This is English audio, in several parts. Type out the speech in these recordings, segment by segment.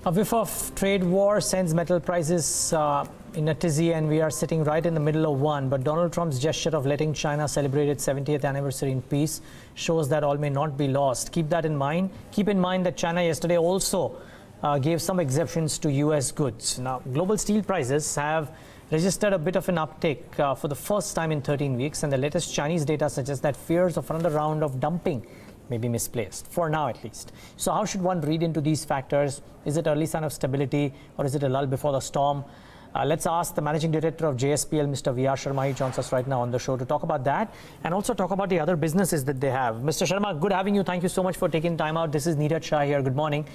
A whiff of trade war sends metal prices in a tizzy, and we are sitting right in the middle of one. But Donald Trump's gesture of letting China celebrate its 70th anniversary in peace shows that all may not be lost. Keep that in mind. Keep in mind that China yesterday also gave some exceptions to U.S. goods. Now, global steel prices have registered a bit of an uptick for the first time in 13 weeks, and the latest Chinese data suggests that fears of another round of dumping may be misplaced, for now at least. So how should one read into these factors? Is it early sign of stability, or is it a lull before the storm? Let's ask the Managing Director of JSPL, Mr. Sharma. He joins us right now on the show to talk about that and also talk about the other businesses that they have. Mr. Sharma, good having you. Thank you so much for taking time out. This is Neeraj Shah here. Good morning.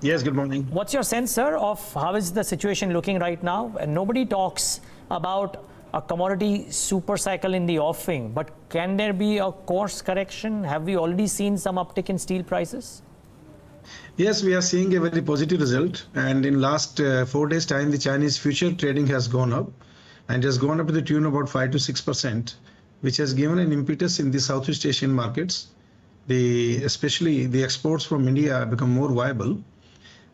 Yes, good morning. What's your sense, sir, of how is the situation looking right now? And nobody talks about a commodity super cycle in the offing, but can there be a course correction? Have we already seen some uptick in steel prices? Yes, we are seeing a very positive result, and in last 4 days time the Chinese future trading has gone up, and has gone up to the tune of about 5 to 6%, which has given an impetus in the Southeast Asian markets. Especially the exports from India have become more viable,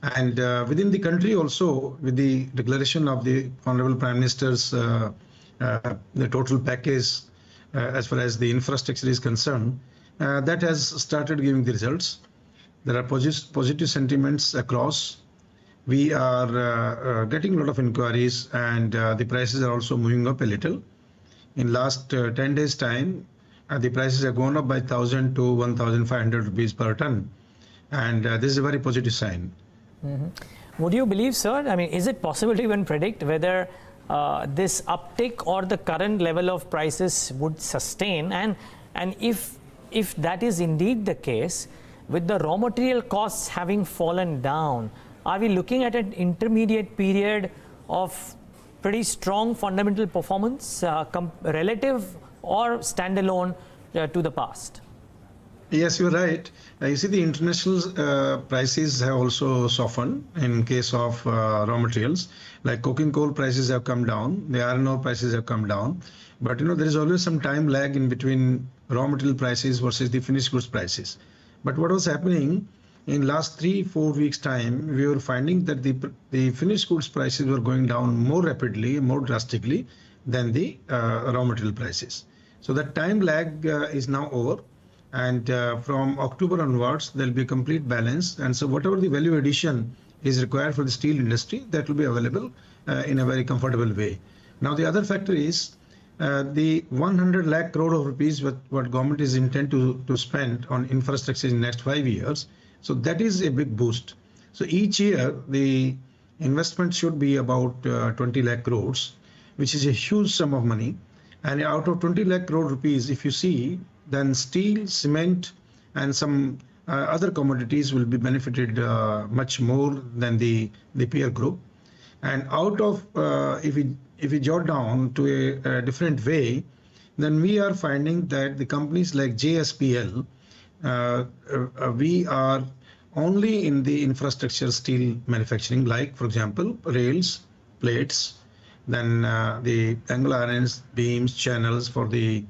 and within the country also, with the declaration of the Honorable Prime Minister's the total package as far as the infrastructure is concerned, that has started giving the results. There are positive sentiments across. We are getting a lot of inquiries, and the prices are also moving up a little. In last 10 days time, the prices have gone up by 1,000 to 1,500 rupees per ton, and this is a very positive sign. Mm-hmm. Would you believe, sir? I mean, is it possible to even predict whether this uptick or the current level of prices would sustain? And if that is indeed the case, with the raw material costs having fallen down, are we looking at an intermediate period of pretty strong fundamental performance, relative or standalone to the past? Yes, you're right. You see, the international prices have also softened in case of raw materials. Like coking coal prices have come down, the iron ore prices have come down. But there is always some time lag in between raw material prices versus the finished goods prices. But what was happening in last 3-4 weeks time, we were finding that the finished goods prices were going down more rapidly, more drastically than the raw material prices. So that time lag is now over. And from October onwards, there will be a complete balance. And so whatever the value addition is required for the steel industry, that will be available in a very comfortable way. Now, the other factor is the 100 lakh crore of rupees what government is intent to spend on infrastructure in the next 5 years. So that is a big boost. So each year, the investment should be about 20 lakh crores, which is a huge sum of money. And out of 20 lakh crore rupees, if you see, then steel, cement, and some other commodities will be benefited much more than the peer group. And out of, if we jot down to a different way, then we are finding that the companies like JSPL, we are only in the infrastructure steel manufacturing, like, for example, rails, plates, then the angle irons, beams, channels for the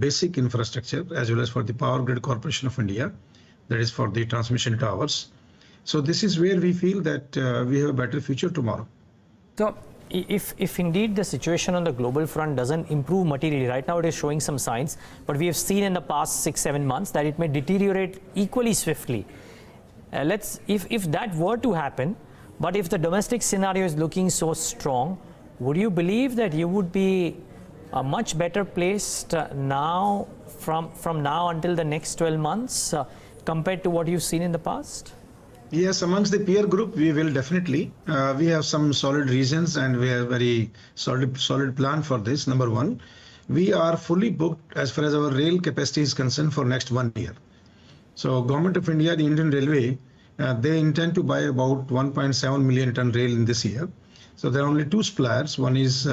basic infrastructure, as well as for the Power Grid Corporation of India, that is for the transmission towers. So this is where we feel that we have a better future tomorrow. So if indeed the situation on the global front doesn't improve materially, right now it is showing some signs, but we have seen in the past 6-7 months that it may deteriorate equally swiftly. If that were to happen, but if the domestic scenario is looking so strong, would you believe that you would be much better placed now from now until the next 12 months compared to what you've seen in the past? Yes, amongst the peer group, we will definitely. We have some solid reasons, and we have very solid plan for this. Number one, we are fully booked as far as our rail capacity is concerned for next 1 year. So Government of India, the Indian Railway, they intend to buy about 1.7 million ton rail in this year. So there are only two suppliers. One is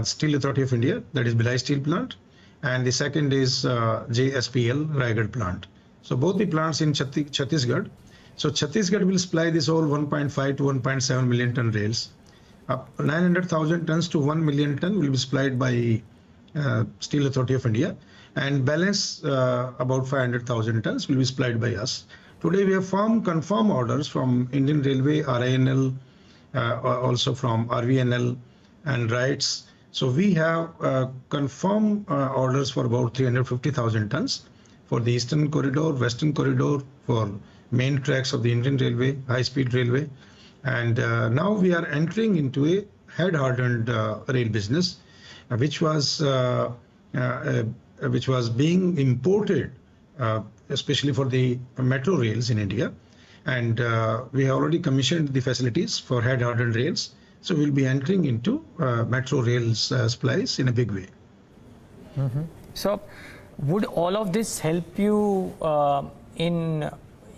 Steel Authority of India, that is Bhilai Steel Plant, and the second is JSPL Raigad plant. So both the plants in Chhattisgarh. So Chhattisgarh will supply this whole 1.5 to 1.7 million ton rails. 900,000 tons to 1 million ton will be supplied by Steel Authority of India, and balance about 500,000 tons will be supplied by us. Today we have firm confirm orders from Indian Railway, RINL, also from RVNL and RITES. So we have confirmed orders for about 350,000 tons for the Eastern Corridor, Western Corridor, for main tracks of the Indian Railway, high-speed railway. And now we are entering into a head-hardened rail business, which was being imported, especially for the metro rails in India. And we have already commissioned the facilities for head-hardened rails. So we'll be entering into metro rails supplies in a big way. So would all of this help you in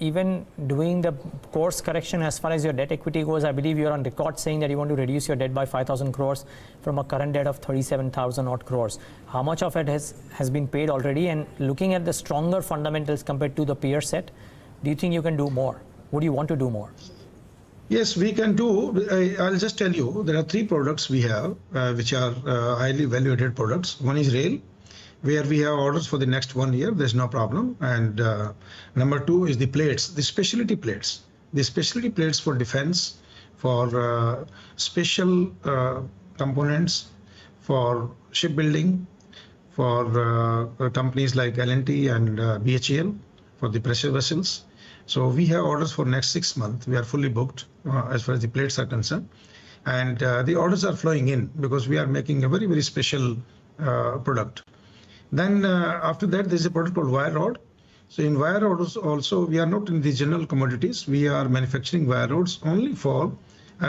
even doing the course correction as far as your debt equity goes? I believe you're on record saying that you want to reduce your debt by 5,000 crores from a current debt of 37,000 odd crores. How much of it has been paid already? And looking at the stronger fundamentals compared to the peer set, do you think you can do more? Would you want to do more? Yes, we can do. I'll just tell you, there are three products we have, which are highly valuated products. One is rail, where we have orders for the next 1 year. There's no problem. And number two is the plates, the specialty plates. The specialty plates for defense, for special components, for shipbuilding, for companies like L&T and BHEL, for the pressure vessels. So we have orders for next 6 months. We are fully booked as far as the plates are concerned. And the orders are flowing in because we are making a very, very special product. Then after that, there's a product called wire rod. So in wire rods also, we are not in the general commodities. We are manufacturing wire rods only for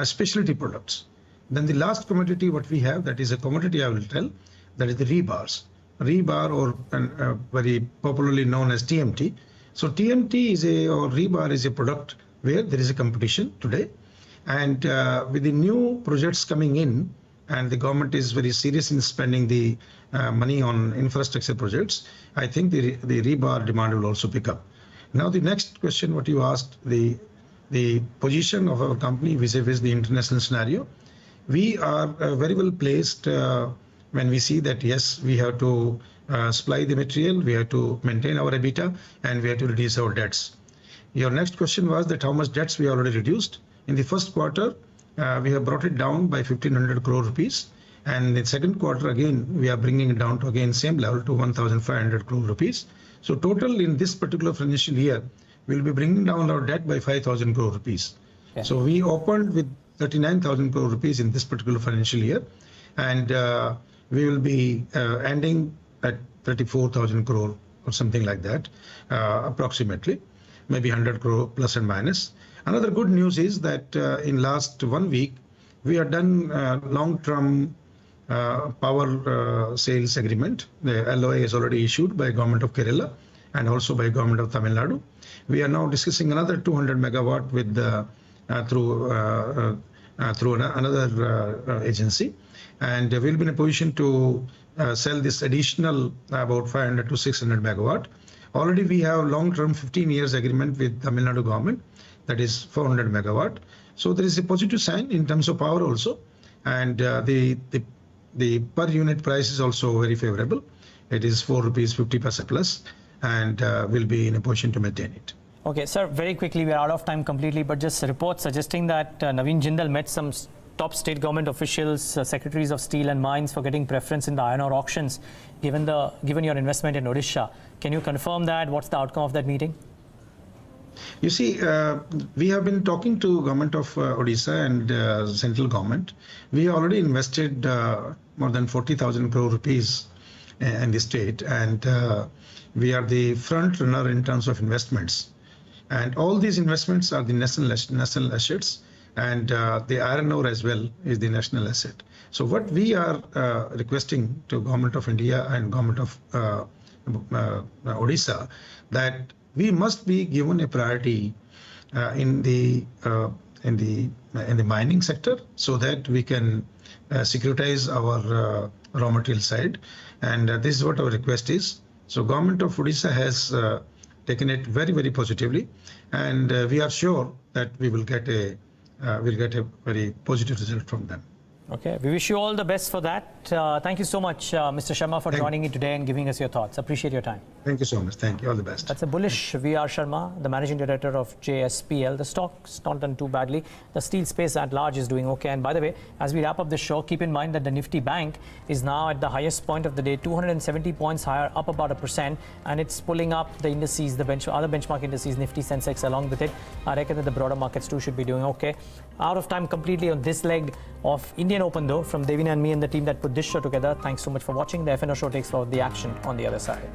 specialty products. Then the last commodity what we have, that is a commodity I will tell, that is the rebars. Rebar, or very popularly known as TMT. So TMT or rebar is a product where there is a competition today. And with the new projects coming in, and the government is very serious in spending the money on infrastructure projects, I think the rebar demand will also pick up. Now the next question what you asked, the position of our company vis-a-vis the international scenario, we are very well placed when we see that yes, we have to supply the material, we have to maintain our EBITDA, and we have to reduce our debts. Your next question was that how much debts we already reduced. In the first quarter, we have brought it down by 1,500 crore rupees. And in the second quarter, again, we are bringing it down to again same level to 1,500 crore rupees. So total in this particular financial year, we'll be bringing down our debt by 5,000 crore rupees. Yeah. So we opened with 39,000 crore rupees in this particular financial year. And we will be ending at 34,000 crore or something like that, approximately, maybe 100 crore plus and minus. Another good news is that in last 1 week, we have done long-term power sales agreement. The LOA is already issued by Government of Kerala and also by Government of Tamil Nadu. We are now discussing another 200 megawatt with through another agency, and we'll be in a position to sell this additional about 500 to 600 megawatt. Already we have long-term 15 years agreement with Tamil Nadu government, that is 400 megawatt. So there is a positive sign in terms of power also, and the per unit price is also very favorable. It is 4 rupees 50 paisa plus, and we'll be in a position to maintain it. Okay, sir, very quickly, we are out of time completely, but just reports suggesting that Naveen Jindal met some top state government officials, secretaries of steel and mines for getting preference in the iron ore auctions, given your investment in Odisha. Can you confirm that? What's the outcome of that meeting? You see, we have been talking to government of Odisha and central government. We already invested more than 40,000 crore rupees in the state, and we are the front runner in terms of investments. And all these investments are the national assets, and the iron ore as well is the national asset. So what we are requesting to Government of India and Government of Odisha, that we must be given a priority in the mining sector, so that we can securitize our raw material side, and this is what our request is. So Government of Odisha has taken it very, very positively, and we are sure that we will get a very positive result from them. Okay, we wish you all the best for that. Thank you so much, Mr. Sharma, for joining me today and giving us your thoughts. Appreciate your time. Thank you so much. Thank you. All the best. That's a bullish VR Sharma, the managing director of JSPL. The stock's not done too badly. The steel space at large is doing okay. And by the way, as we wrap up the show, keep in mind that the Nifty Bank is now at the highest point of the day, 270 points higher, up about 1%, and it's pulling up the indices, the other benchmark indices, Nifty, Sensex, along with it. I reckon that the broader markets too should be doing okay. Out of time completely on this leg of Indian Open though, from Devina and me and the team that put this show together. Thanks so much for watching. The FNO show takes for the action on the other side.